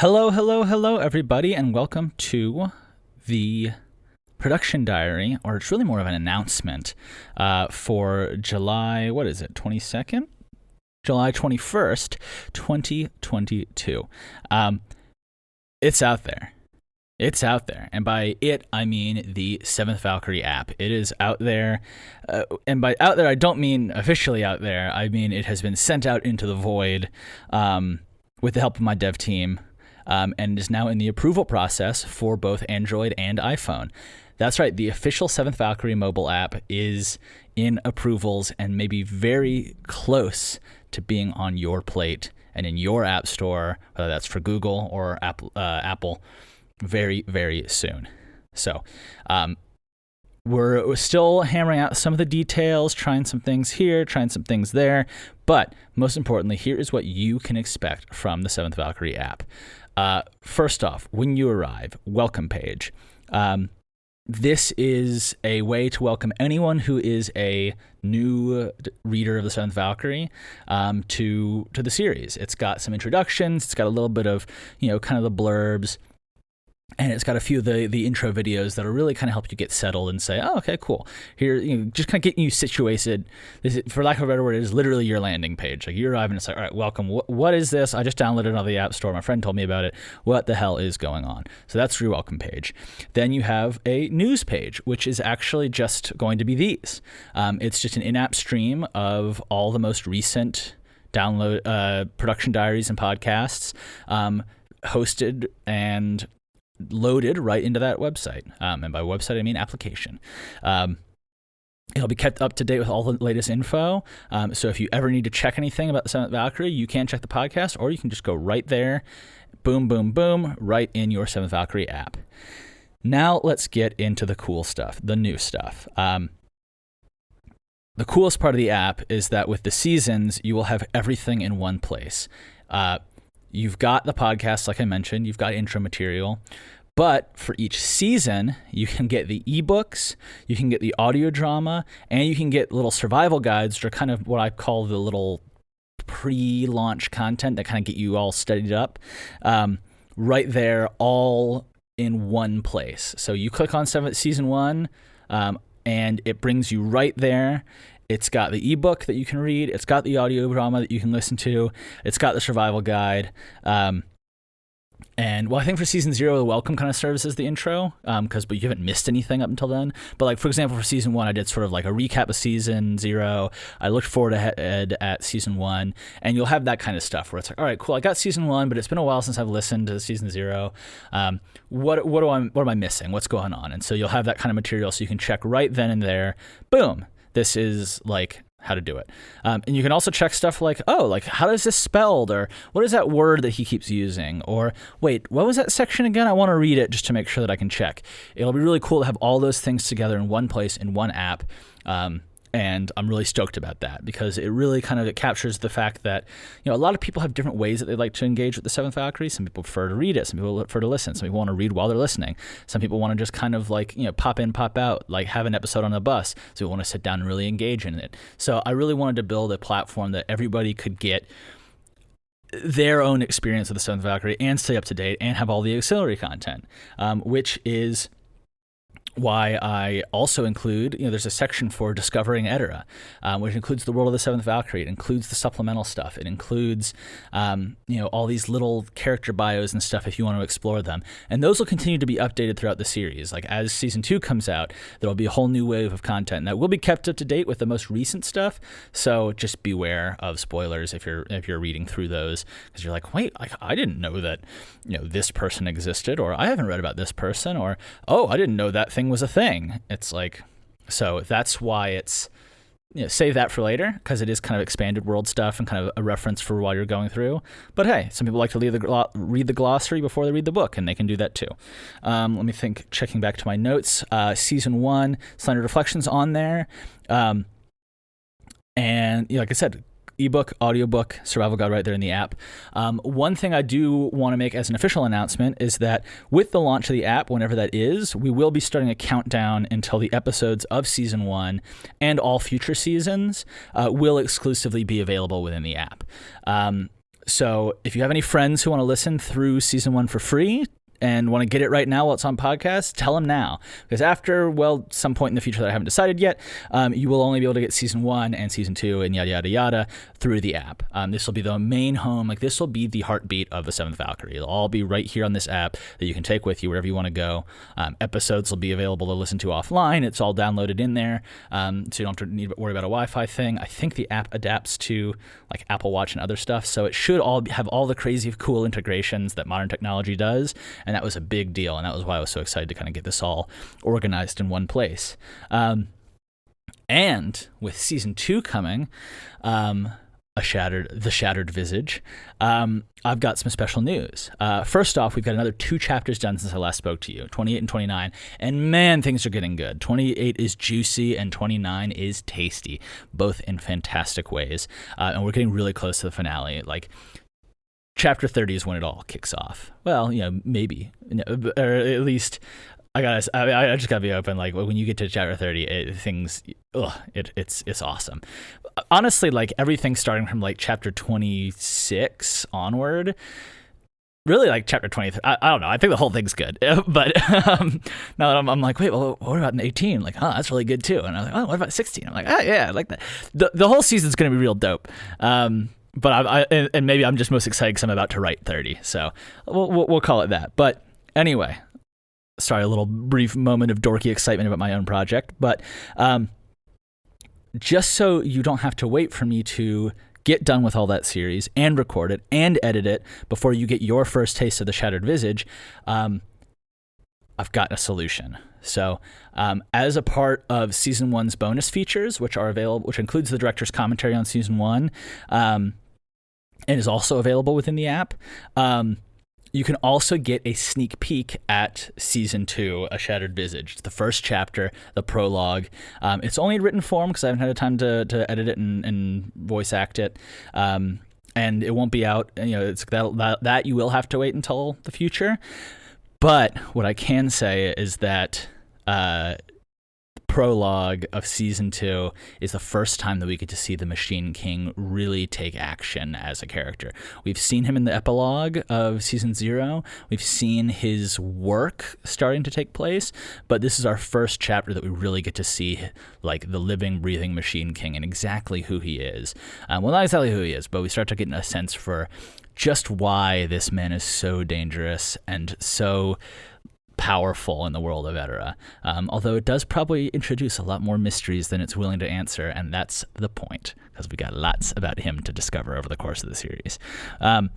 Hello, everybody, and welcome to the production diary, or it's really more of an announcement for July, 22nd? July 21st, 2022. It's out there. It's out there. And by it, I mean the Seventh Valkyrie app. It is out there. And by out there, I don't mean officially out there. I mean it has been sent out into the void with the help of my dev team. And is now in the approval process for both Android and iPhone. That's right, the official Seventh Valkyrie mobile app is in approvals and maybe very close to being on your plate and in your app store, whether that's for Google or Apple, very, very soon. So we're still hammering out some of the details, trying some things here, trying some things there, but most importantly, here is what you can expect from the Seventh Valkyrie app. First off, when you arrive, welcome page. This is a way to welcome anyone who is a new reader of the Seventh Valkyrie to the series. It's got some introductions. It's got a little bit of, kind of the blurbs. And it's got a few of the intro videos that'll really kind of help you get settled and say, oh, okay, cool. Here, just kind of getting you situated. This is, for lack of a better word, it is literally your landing page. Like you arrive and it's like, all right, welcome. What is this? I just downloaded it on the App Store. My friend told me about it. What the hell is going on? So that's your welcome page. Then you have a news page, which is actually just going to be these. It's just an in-app stream of all the most recent download production diaries and podcasts hosted and loaded right into that website. And by website, I mean application. It'll be kept up to date with all the latest info. So if you ever need to check anything about the Seventh Valkyrie, you can check the podcast, or you can just go right there, boom, boom, boom, right in your Seventh Valkyrie app. Now let's get into the cool stuff, the new stuff. The coolest part of the app is that with the seasons, you will have everything in one place. You've got the podcast, like I mentioned. You've got intro material. But for each season, you can get the ebooks, you can get the audio drama, and you can get little survival guides, which are kind of what I call the little pre-launch content that kind of get you all steadied up. Right there, all in one place. So you click on season 1, and it brings you right there. It's got the ebook that you can read. It's got the audio drama that you can listen to. It's got the survival guide. And I think for season 0, the welcome kind of serves as the intro, but you haven't missed anything up until then. But like, for example, for season 1, I did sort of like a recap of season 0. I looked forward ahead at season 1, and you'll have that kind of stuff where it's like, all right, cool, I got season 1, but it's been a while since I've listened to season 0. What am I missing? What's going on? And so you'll have that kind of material, so you can check right then and there. Boom. This is like how to do it. And you can also check stuff like, how is this spelled? Or what is that word that he keeps using? Or wait, what was that section again? I want to read it just to make sure that I can check. It'll be really cool to have all those things together in one place, in one app. And I'm really stoked about that because it really it captures the fact that, a lot of people have different ways that they like to engage with the Seventh Valkyrie. Some people prefer to read it. Some people prefer to listen. Some people want to read while they're listening. Some people want to just pop in, pop out, like have an episode on a bus. So we want to sit down and really engage in it. So I really wanted to build a platform that everybody could get their own experience of the Seventh Valkyrie and stay up to date and have all the auxiliary content, which is why I also include, there's a section for Discovering Edera, which includes the world of the Seventh Valkyrie. It includes the supplemental stuff. It includes, all these little character bios and stuff if you want to explore them. And those will continue to be updated throughout the series. Like as season 2 comes out, there'll be a whole new wave of content that will be kept up to date with the most recent stuff. So just beware of spoilers if you're reading through those, because you're like, wait, I didn't know that, this person existed, or I haven't read about this person, or I didn't know that thing was a thing. It's like, so that's why it's, save that for later, because it is kind of expanded world stuff and kind of a reference for while you're going through. But hey, some people like to read the glossary before they read the book, and they can do that too. Let me think, checking back to my notes, season 1, Slender Reflections on there. And like I said, ebook, audiobook, survival guide right there in the app. One thing I do want to make as an official announcement is that with the launch of the app, whenever that is, we will be starting a countdown until the episodes of season 1 and all future seasons will exclusively be available within the app. So if you have any friends who want to listen through season 1 for free and want to get it right now while it's on podcast, tell them now. Because after, well, some point in the future that I haven't decided yet, you will only be able to get season 1 and season 2 and yada, yada, yada through the app. This will be the main home. Like, this will be the heartbeat of the Seventh Valkyrie. It'll all be right here on this app that you can take with you wherever you want to go. Episodes will be available to listen to offline. It's all downloaded in there, so you don't have to worry about a Wi-Fi thing. I think the app adapts to like Apple Watch and other stuff, so it should all have all the crazy cool integrations that modern technology does. And that was a big deal, and that was why I was so excited to kind of get this all organized in one place. And with season 2 coming, the Shattered Visage, I've got some special news. First off, we've got another 2 chapters done since I last spoke to you, 28 and 29, and man, things are getting good. 28 is juicy, and 29 is tasty, both in fantastic ways, and we're getting really close to the finale. Like, Chapter 30 is when it all kicks off. Well, maybe, or at least I just gotta be open. Like, when you get to chapter 30, it's awesome. Honestly, like, everything starting from like chapter 26 onward, really, like chapter 20. I don't know. I think the whole thing's good, but now that I'm like, wait, well, what about in 18? Like, that's really good too. And I was like, oh, what about 16? I'm like, oh yeah, I like that. The whole season's gonna be real dope. But and maybe I'm just most excited because I'm about to write 30, so we'll call it that. But anyway, sorry, a little brief moment of dorky excitement about my own project. But just so you don't have to wait for me to get done with all that series and record it and edit it before you get your first taste of the Shattered Visage, I've got a solution. So as a part of season 1's bonus features, which are available, which includes the director's commentary on season 1, and is also available within the app, you can also get a sneak peek at season 2, A Shattered Visage. It's the first chapter, the prologue. It's only in written form because I haven't had time to edit it and voice act it. And it won't be out. It's that you will have to wait until the future. But what I can say is that prologue of season 2 is the first time that we get to see the Machine King really take action as a character. We've seen him in the epilogue of season 0. We've seen his work starting to take place, but this is our first chapter that we really get to see like the living, breathing Machine King and exactly who he is. Well, not exactly who he is, but we start to get a sense for just why this man is so dangerous and so powerful in the world of Edera, although it does probably introduce a lot more mysteries than it's willing to answer, and that's the point, because we got lots about him to discover over the course of the series. And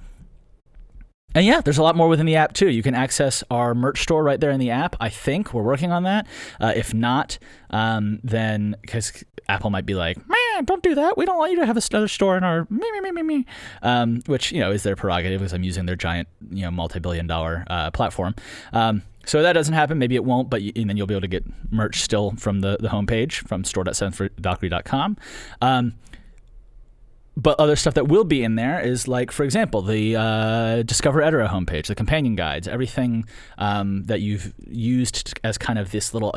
yeah, there's a lot more within the app too. You can access our merch store right there in the app. I think we're working on that. If not, then because Apple might be like, man, don't do that. We don't want you to have another store in our which is their prerogative because I'm using their giant multi-billion-dollar platform. So if that doesn't happen, maybe it won't, but and then you'll be able to get merch still from the homepage from store.7valkyrie.com. But other stuff that will be in there is, like, for example, the Discover Edera homepage, the companion guides, everything that you've used as kind of this little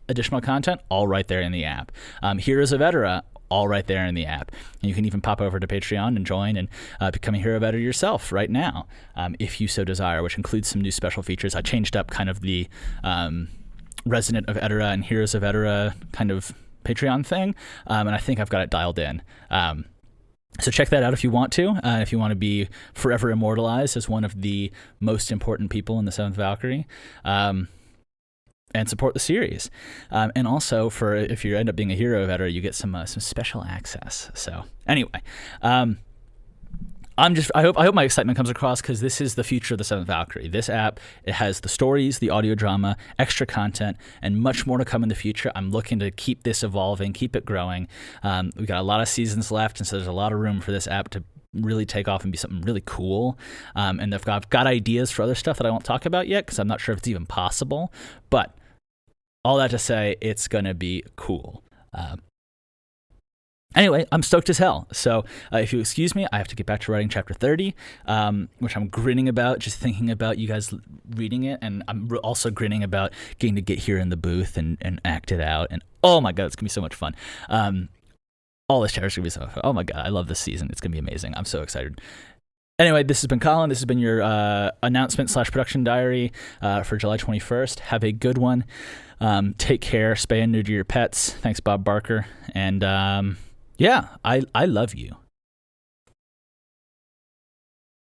additional content, all right there in the app. Heroes of Edera, all right there in the app. And you can even pop over to Patreon and join and become a hero of Edera yourself right now, if you so desire, which includes some new special features. I changed up kind of the Resident of Edera and Heroes of Edera kind of Patreon thing, and I think I've got it dialed in. So check that out if you want to. If you want to be forever immortalized as one of the most important people in the Seventh Valkyrie, and support the series. And also, for if you end up being a hero of Edera, you get some special access. So anyway, I hope my excitement comes across, because this is the future of the Seventh Valkyrie. This app, it has the stories, the audio drama, extra content, and much more to come in the future. I'm looking to keep this evolving, keep it growing. We've got a lot of seasons left, and so there's a lot of room for this app to really take off and be something really cool. And I've got ideas for other stuff that I won't talk about yet, because I'm not sure if it's even possible. But all that to say, it's going to be cool. Anyway, I'm stoked as hell. So if you excuse me, I have to get back to writing chapter 30, which I'm grinning about, just thinking about you guys reading it. And I'm also grinning about getting to get here in the booth and act it out. And oh my God, it's going to be so much fun. All this chapter is going to be so fun. Oh my God, I love this season. It's going to be amazing. I'm so excited. Anyway, this has been Colin. This has been your announcement/production diary for July 21st. Have a good one. Take care. Spay and neuter your pets. Thanks, Bob Barker. And yeah, I love you.